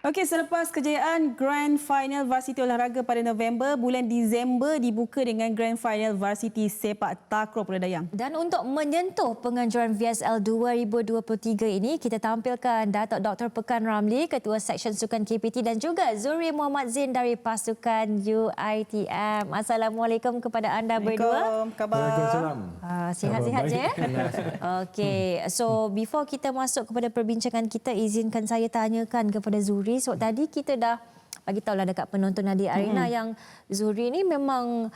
Okey, selepas kejayaan Grand Final Varsity Olahraga pada November, bulan Disember dibuka dengan Grand Final Varsity Sepak Takraw Pulau Dayang. Dan untuk menyentuh penganjuran VSL 2023 ini, kita tampilkan Datuk Dr. Pekan Ramli, Ketua Seksyen Sukan KPT dan juga Zuri Muhammad Zain dari pasukan UITM. Assalamualaikum kepada anda berdua. Khabar? Waalaikumsalam. Sihat-sihat je ya? Okey, so before kita masuk kepada perbincangan kita, izinkan saya tanyakan kepada Zuri. So tadi kita dah bagi tahulah dekat penonton di arena yang Zuri ni memang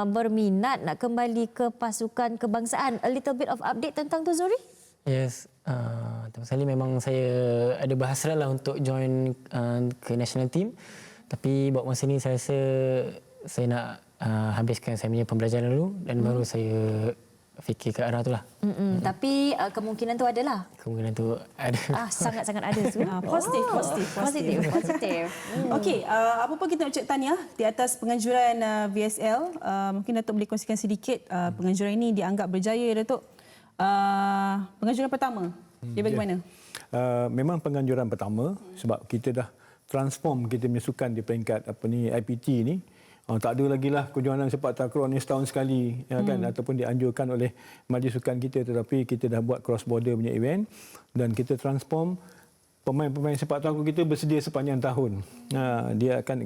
berminat nak kembali ke pasukan kebangsaan. A little bit of update tentang tu, Zuri? Yes, Tuan Sali memang saya ada berhasrat lah untuk join ke national team. Tapi buat masa ni saya rasa saya nak habiskan saya punya pembelajaran dulu dan baru saya fikir ke arah tu lah. Tapi kemungkinan tu adalah? Kemungkinan tu ada. Sangat-sangat ada. Positif. Okey, apa pun kita nak ucap tahniah di atas penganjuran VSL. Mungkin Datuk boleh kongsikan sedikit penganjuran ini dianggap berjaya, Datuk. Penganjuran pertama, dia bagaimana? Memang penganjuran pertama sebab kita dah transform kita punya sukan di peringkat IPT ni. Tak ada lagi lah kejohanan sepak takraw ni setahun sekali kan, ataupun dianjurkan oleh majlis sukan kita, tetapi kita dah buat cross border punya event dan kita transform pemain-pemain sepak takraw kita bersedia sepanjang tahun.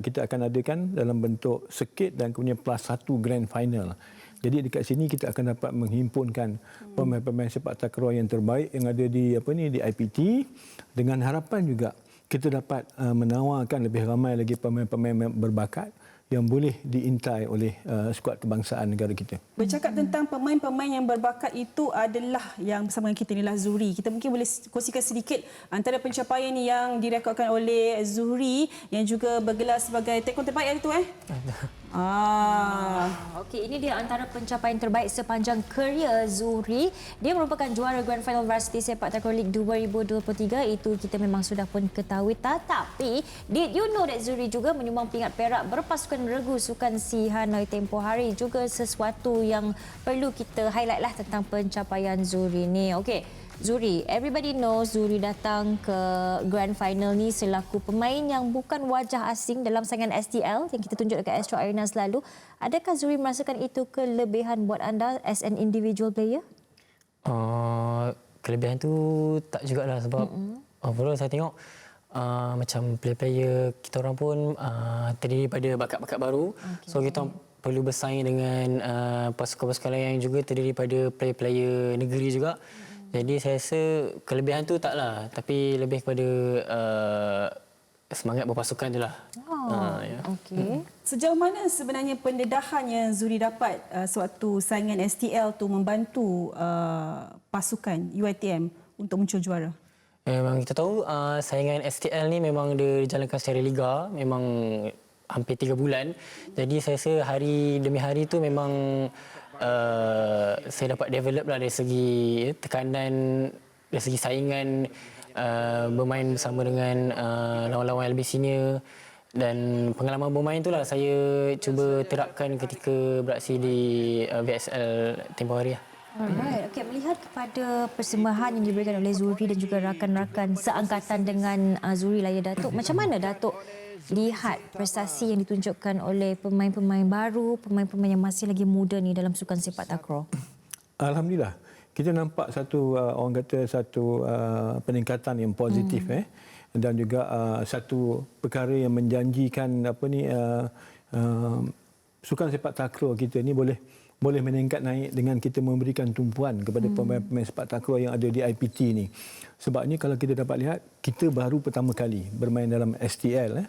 Kita akan adakan dalam bentuk circuit dan kemudian plus 1 grand final. Jadi dekat sini kita akan dapat menghimpunkan pemain-pemain sepak takraw yang terbaik yang ada di di IPT, dengan harapan juga kita dapat menawarkan lebih ramai lagi pemain-pemain berbakat yang boleh diintai oleh skuad kebangsaan negara kita. Bercakap tentang pemain-pemain yang berbakat itu adalah yang bersama dengan kita inilah Zuri. Kita mungkin boleh kongsikan sedikit antara pencapaian yang direkodkan oleh Zuri yang juga bergelar sebagai tekon terbaik hari itu Okey, ini dia antara pencapaian terbaik sepanjang kerjaya Zuri. Dia merupakan juara Grand Final Varsity Sepak Takraw League 2023. Itu kita memang sudah pun ketahui. Tetapi, did you know that Zuri juga menyumbang pingat perak berpasukan regu sukan si Hanoi tempoh hari. Juga sesuatu yang perlu kita highlight lah tentang pencapaian Zuri ni. Okey. Zuri, everybody knows Zuri datang ke Grand Final ni selaku pemain yang bukan wajah asing dalam saingan STL yang kita tunjuk dekat Astro Arena selalu. Adakah Zuri merasakan itu kelebihan buat anda as an individual player? Kelebihan tu tak jugalah sebab overall saya tengok macam player-player kita orang pun terdiri pada bakat-bakat baru. Okay. So kita perlu bersaing dengan pasukan-pasukan lain yang juga terdiri pada player-player negeri juga. Jadi saya rasa kelebihan tu taklah, tapi lebih kepada semangat berpasukan tu lah. Okey. Sejauh mana sebenarnya pendedahan yang Zuri dapat sewaktu saingan STL tu membantu pasukan UiTM untuk muncul juara? Memang kita tahu saingan STL ni memang dia dijalankan secara liga, memang hampir 3 bulan. Jadi saya rasa hari demi hari tu memang saya dapat develop lah dari segi tekanan, dari segi saingan, bermain bersama dengan lawan-lawan yang lebih senior, dan pengalaman bermain itulah saya cuba terapkan ketika beraksi di VSL tempoh hari. Alright, okay, melihat kepada persembahan yang diberikan oleh Zuri dan juga rakan-rakan seangkatan dengan Zuri lah ya Datuk, macam mana Datuk lihat prestasi yang ditunjukkan oleh pemain-pemain baru, pemain-pemain yang masih lagi muda ni dalam sukan sepak takraw? Alhamdulillah, kita nampak satu peningkatan yang positif dan juga satu perkara yang menjanjikan sukan sepak takraw kita ni boleh meningkat naik dengan kita memberikan tumpuan kepada pemain-pemain sepak takraw yang ada di IPT ni. Sebabnya kalau kita dapat lihat, kita baru pertama kali bermain dalam STL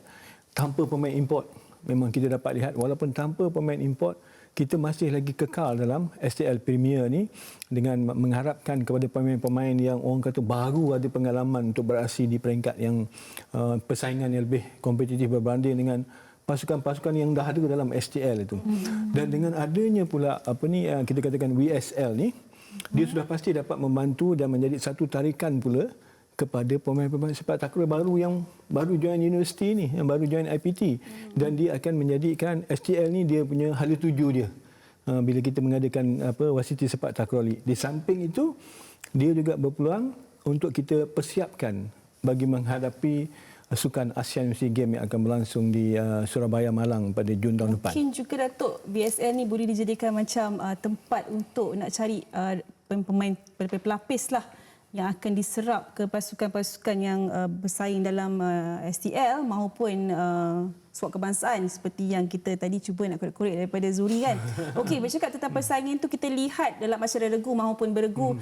tanpa pemain import. Memang kita dapat lihat walaupun tanpa pemain import, kita masih lagi kekal dalam STL Premier ni dengan mengharapkan kepada pemain-pemain yang orang kata baru ada pengalaman untuk beraksi di peringkat yang persaingan yang lebih kompetitif berbanding dengan pasukan-pasukan yang dah ada dalam STL itu. Dan dengan adanya pula kita katakan WSL ni, dia sudah pasti dapat membantu dan menjadi satu tarikan pula kepada pemain-pemain sepak takraw baru yang baru join universiti ni, yang baru join IPT, dan dia akan menjadikan STL ni dia punya hala tuju dia bila kita mengadakan Varsity Sepak Takraw League. Di samping itu, dia juga berpeluang untuk kita persiapkan bagi menghadapi Sukan Asian University Games yang akan berlangsung di Surabaya, Malang pada Jun tahun depan. Mungkin juga Datuk, VSL ni boleh dijadikan macam tempat untuk nak cari pemain pelapis lah yang akan diserap ke pasukan-pasukan yang bersaing dalam STL maupun skuad kebangsaan seperti yang kita tadi cuba nak korek-korek daripada Zuri kan. Okey, bercakap tentang persaingan tu, kita lihat dalam acara regu maupun beregu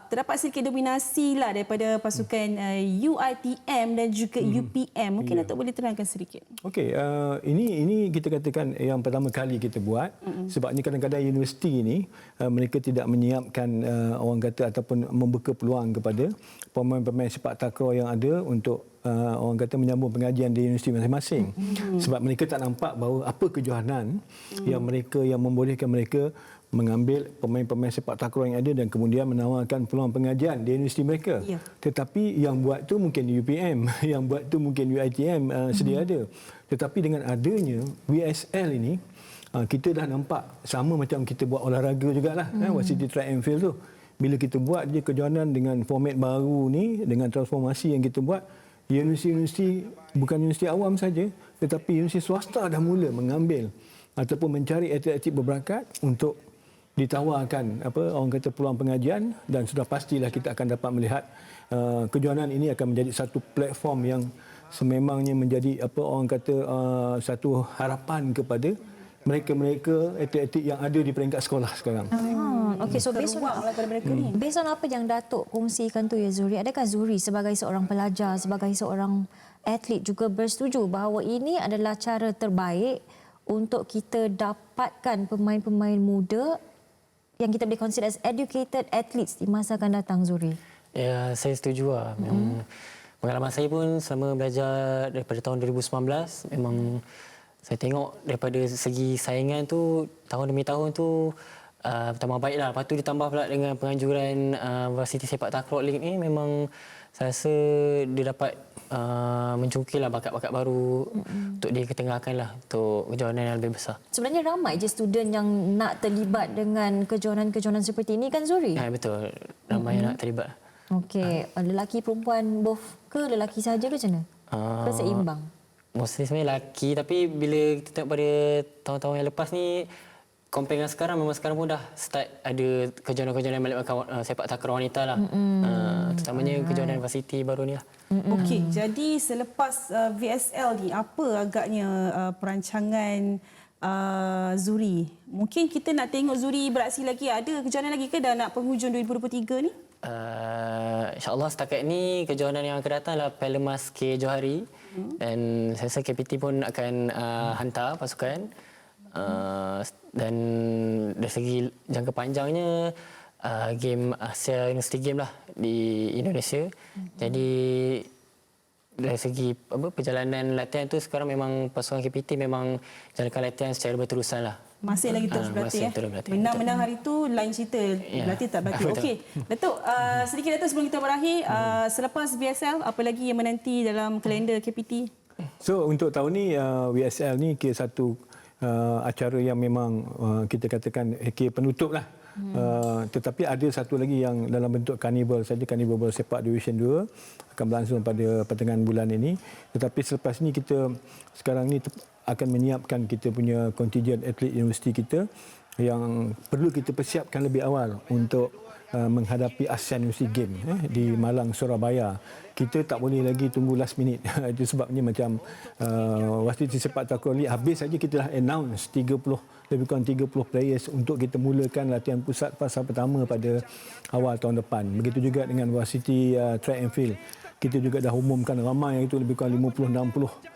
terdapat sedikit dominasi lah daripada pasukan UiTM dan juga UPM. Mungkin Datuk boleh terangkan sedikit. Okey, ini kita katakan yang pertama kali kita buat sebabnya kadang-kadang universiti ini mereka tidak menyiapkan orang kata ataupun membuka peluang kepada pemain-pemain sepak takraw yang ada untuk orang kata menyambung pengajian di universiti masing-masing. Sebab mereka tak nampak bahawa apa kejohanan yang membolehkan mereka mengambil pemain-pemain sepak takraw yang ada dan kemudian menawarkan peluang pengajian di universiti mereka. Ya. Tetapi yang buat tu mungkin UPM, yang buat tu mungkin UiTM sedia ada. Tetapi dengan adanya VSL ini, kita dah nampak sama macam kita buat olahraga jugalah, Varsity Track and Field tu. Bila kita buat dia kejohanan dengan format baru ni, dengan transformasi yang kita buat, universiti-universiti bukan universiti awam saja, tetapi universiti swasta dah mula mengambil ataupun mencari atlet-atlet berbakat untuk ditawarkan orang kata peluang pengajian, dan sudah pastilah kita akan dapat melihat kejohanan ini akan menjadi satu platform yang sememangnya menjadi orang kata satu harapan kepada mereka-mereka atlet-atlet yang ada di peringkat sekolah sekarang. Okey, so based on apa yang Datuk kongsikan tu ya Zuri, adakah Zuri sebagai seorang pelajar, sebagai seorang atlet juga bersetuju bahawa ini adalah cara terbaik untuk kita dapatkan pemain-pemain muda yang kita boleh consider as educated athletes di masa akan datang, Zuri? Ya, saya setuju lah. Pengalaman saya pun selama belajar daripada tahun 2019, memang saya tengok daripada segi saingan tu tahun demi tahun tu pertama baiklah. Lepas tu ditambah pula dengan penganjuran Varsity Sepak Takraw League ni, memang saya rasa dia dapat mencungkillah bakat-bakat baru untuk diketengahkan lah untuk kejohanan yang lebih besar. Sebenarnya ramai je student yang nak terlibat dengan kejohanan-kejohanan seperti ini kan Zuri? Betul, ramai yang nak terlibat. Okey, lelaki perempuan both ke lelaki sahaja ke macam mana? Ke seimbang? Mostly sebenarnya lelaki, tapi bila kita tengok pada tahun-tahun yang lepas ni, compare dengan sekarang, memang sekarang pun dah start ada kejohanan-kejohanan melibatkan sepak takraw wanita lah. Terutamanya kejohanan varsity baru ni lah. Okey, jadi selepas VSL ni, apa agaknya perancangan Zuri? Mungkin kita nak tengok Zuri beraksi lagi, ada kejohanan lagi ke dah nak penghujung 2023 ni? InsyaAllah setakat ni kejohanan yang akan datang adalah Pelemas K. Johari. Dan saya rasa KPT pun akan hantar pasukan. Dan dari segi jangka panjangnya game Asia University Game lah di Indonesia. Jadi dari segi perjalanan latihan tu sekarang memang pasukan KPT memang jalankan latihan secara berterusan lah. Masih lagi terus berlatih. Menang-menang hari tu lain cerita. Berlatih tak berlatih. Okey. Datuk, sedikit Datuk sebelum kita berakhir, selepas VSL apa lagi yang menanti dalam kalender KPT? So untuk tahun ni VSL ni kira satu acara yang memang kita katakan kira penutup lah. Tetapi ada satu lagi yang dalam bentuk karnival saja, karnival bola sepak Division 2 akan berlangsung pada pertengahan bulan ini. Tetapi selepas ni kita sekarang ni akan menyiapkan kita punya kontijen atlet universiti kita yang perlu kita persiapkan lebih awal untuk menghadapi Asian University Games di Malang, Surabaya. Kita tak boleh lagi tunggu last minute. Itu sebabnya macam Varsity Sepak Takraw League habis saja kita dah announce 30 lebih kurang 30 players untuk kita mulakan latihan pusat fasa pertama pada awal tahun depan. Begitu juga dengan Varsity Track and Field. Kita juga dah umumkan ramai itu lebih kurang 50-60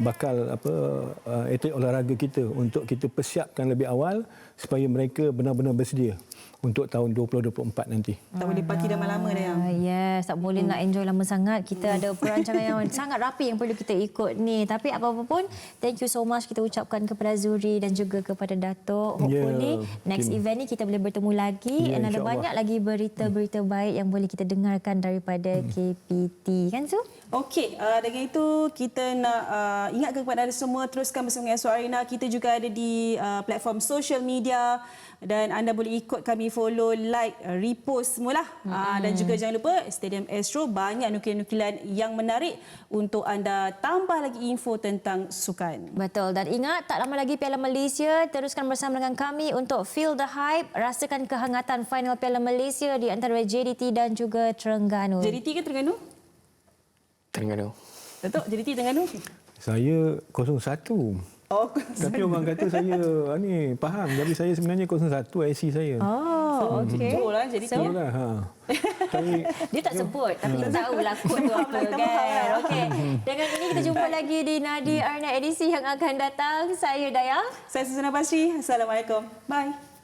bakal atlet olahraga kita untuk kita persiapkan lebih awal supaya mereka benar-benar bersedia untuk tahun 2024 nanti. Tak boleh parti dah lama dah. Yes, tak boleh nak enjoy lama sangat. Kita ada perancangan yang sangat rapi yang perlu kita ikut ni. Tapi apa-apa pun, thank you so much kita ucapkan kepada Zuri dan juga kepada Datuk. Hopefully next event ni kita boleh bertemu lagi dan ada banyak lagi berita-berita baik yang boleh kita dengarkan daripada KPT. Kan Su? Okey, dengan itu kita nak ingatkan kepada anda semua teruskan bersama dengan Esok Arena. Kita juga ada di platform social media dan anda boleh ikut kami kami, follow, like, repost semualah. Dan juga jangan lupa Stadium Astro banyak nukilan-nukilan yang menarik untuk anda tambah lagi info tentang sukan. Betul. Dan ingat, tak lama lagi Piala Malaysia. Teruskan bersama dengan kami untuk Feel the Hype. Rasakan kehangatan final Piala Malaysia di antara JDT dan juga Terengganu. JDT ke Terengganu? Terengganu. Datuk, JDT Terengganu? Saya 01. Oh, Tapi orang kata saya ni faham, tapi saya sebenarnya 01 IC saya. Oh, okey. Betul lah JDT. Betul lah. Tapi Dia tak sebut, tapi kita tahu lakon tu apa kan. Okey. Dengan ini kita jumpa lagi di Nadi Arna edisi yang akan datang. Saya Dayang. Saya Susana Basri. Assalamualaikum. Bye.